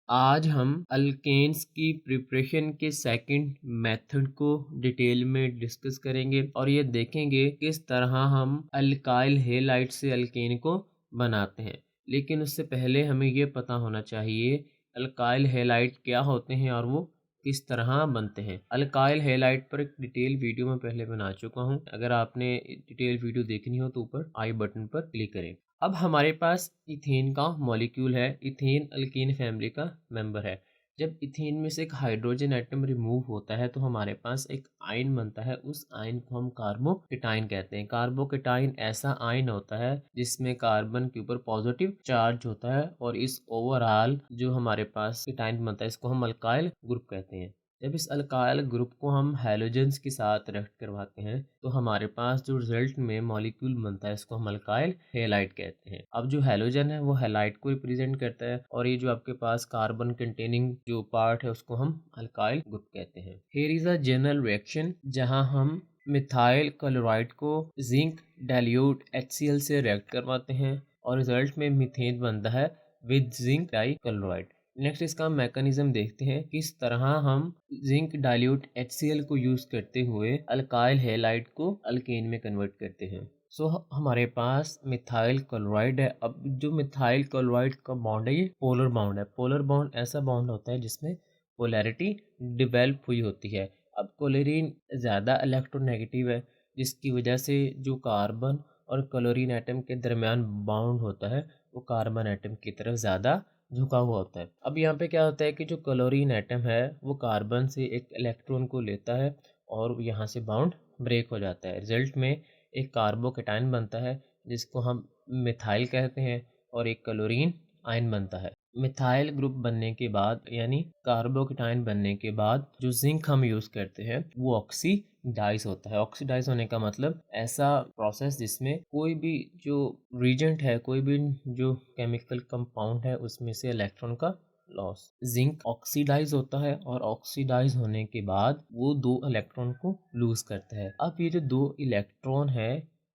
आज हम अल्केन्स की प्रिपरेशन के सेकंड मेथड को डिटेल में डिस्कस करेंगे और ये देखेंगे किस तरह हम अल्काइल हेलाइड से अल्केन को बनाते हैं। लेकिन उससे पहले हमें ये पता होना चाहिए अल्काइल हेलाइड क्या होते हैं और वो किस तरह बनते हैं। अल्काइल हेलाइड पर एक डिटेल वीडियो मैं पहले बना चुका हूँ। अगर आपने डिटेल वीडियो देखनी हो तो ऊपर आई बटन पर क्लिक करें। अब हमारे पास इथेन का मॉलिक्यूल है। इथेन अल्कीन फैमिली का मेंबर है। जब इथेन में से एक हाइड्रोजन एटम रिमूव होता है तो हमारे पास एक आयन बनता है। उस आयन को हम कार्बोकेटाइन कहते हैं। कार्बोकेटाइन ऐसा आयन होता है जिसमें कार्बन के ऊपर पॉजिटिव चार्ज होता है और इस ओवरऑल जो हमारे पास केटाइन बनता है इसको हम अल्काइल ग्रुप कहते हैं। जब इस अल्काइल ग्रुप को हम हैलोजेंस के साथ रिएक्ट करवाते हैं तो हमारे पास जो रिजल्ट में मॉलिक्यूल बनता है इसको हम अल्काइल हेलाइड कहते हैं। अब जो हैलोजन है वो हैलाइड को रिप्रेजेंट करता है और ये जो आपके पास कार्बन कंटेनिंग जो पार्ट है उसको हम अल्काइल ग्रुप कहते हैं। Here is a general reaction जहां हम मिथाइल क्लोराइड को जिंक डाइल्यूट HCl से रिएक्ट करवाते हैं और रिजल्ट में मीथेन बनता है with zinc dichloride. Next इसका मैकेनिज्म देखते हैं किस तरह हम जिंक डाइल्यूट HCl को यूज करते हुए अल्काइल हेलाइड को अल्केन में कन्वर्ट करते हैं। हमारे पास मिथाइल क्लोराइड है। अब जो मिथाइल क्लोराइड का बॉन्ड है ये पोलर बॉन्ड है। पोलर बॉन्ड ऐसा बॉन्ड होता है जिसमें पोलैरिटी डिवेल्प हुई होती है। अब क्लोरीन ज़्यादा इलेक्ट्रोनेगेटिव है जिसकी वजह से जो कार्बन और क्लोरीन एटम के दरमियान बाउंड होता है वो कार्बन एटम की तरफ ज़्यादा झुका हुआ होता है। अब यहाँ पे क्या होता है कि जो क्लोरीन एटम है वो कार्बन से एक इलेक्ट्रॉन को लेता है और यहाँ से बाउंड ब्रेक हो जाता है। रिजल्ट में एक कार्बोकेटाइन बनता है जिसको हम मिथाइल कहते हैं और एक क्लोरीन आयन बनता है। मिथाइल ग्रुप बनने के बाद यानी कार्बोकेटाइन बनने के बाद जो जिंक हम यूज़ करते हैं वो ऑक्सीडाइज होता है। ऑक्सीडाइज होने का मतलब ऐसा प्रोसेस जिसमें कोई भी जो रीजेंट है, कोई भी जो केमिकल कंपाउंड है उसमें से इलेक्ट्रॉन का लॉस। जिंक ऑक्सीडाइज होता है और ऑक्सीडाइज होने के बाद वो 2 इलेक्ट्रॉन को लूज करता है। अब ये जो 2 इलेक्ट्रॉन है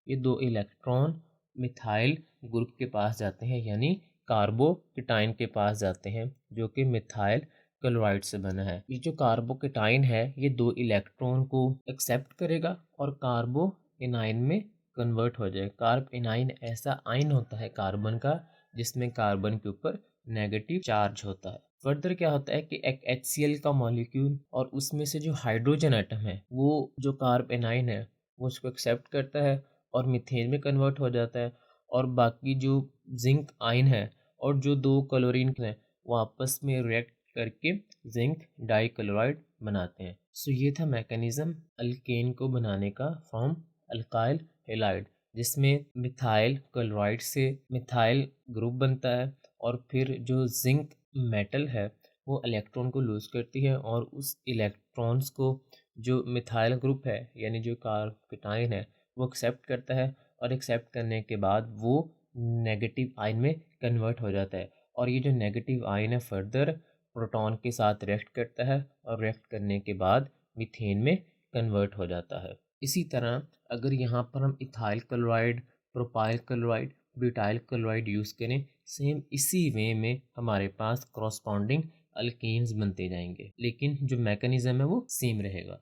ये 2 इलेक्ट्रॉन मिथाइल ग्रुप के पास जाते हैं यानी कार्बोकेटाइन के पास जाते हैं जो कि मिथाइल क्लोराइड से बना है। ये जो कार्बोकेटाइन है ये 2 इलेक्ट्रॉन को एक्सेप्ट करेगा और कार्बो एनाइन में कन्वर्ट हो जाए। कार्ब एनाइन ऐसा आयन होता है कार्बन का जिसमें कार्बन के ऊपर नेगेटिव चार्ज होता है। फर्दर क्या होता है कि एक HCl का मॉलिक्यूल और उसमें से जो हाइड्रोजन एटम है वो जो कार्ब एनाइन है वो उसको एक्सेप्ट करता है और मीथेन में कन्वर्ट हो जाता है और बाकी जो जिंक आयन है और जो 2 क्लोरीन हैं वो आपस में रिएक्ट करके जिंक डाई क्लोराइड बनाते हैं। ये था मैकेनिज्म अल्केन को बनाने का फ्रॉम अल्काइल हेलाइड जिसमें मिथाइल क्लोराइड से मिथाइल ग्रुप बनता है और फिर जो जिंक मेटल है वो इलेक्ट्रॉन को लूज करती है और उस इलेक्ट्रॉन्स को जो मिथाइल ग्रुप है यानी जो कार्बोकेटाइन है वो एक्सेप्ट करता है और एक्सेप्ट करने के बाद वो नेगेटिव आयन में कन्वर्ट हो जाता है और ये जो नेगेटिव आयन है फर्दर प्रोटॉन के साथ रिएक्ट करता है और रिएक्ट करने के बाद मीथेन में कन्वर्ट हो जाता है। इसी तरह अगर यहाँ पर हम ethyl chloride, propyl chloride, butyl chloride use करें सेम इसी वे में हमारे पास करस्पॉन्डिंग अल्कीन्स बनते जाएंगे लेकिन जो मैकेनिज्म है वो सेम रहेगा।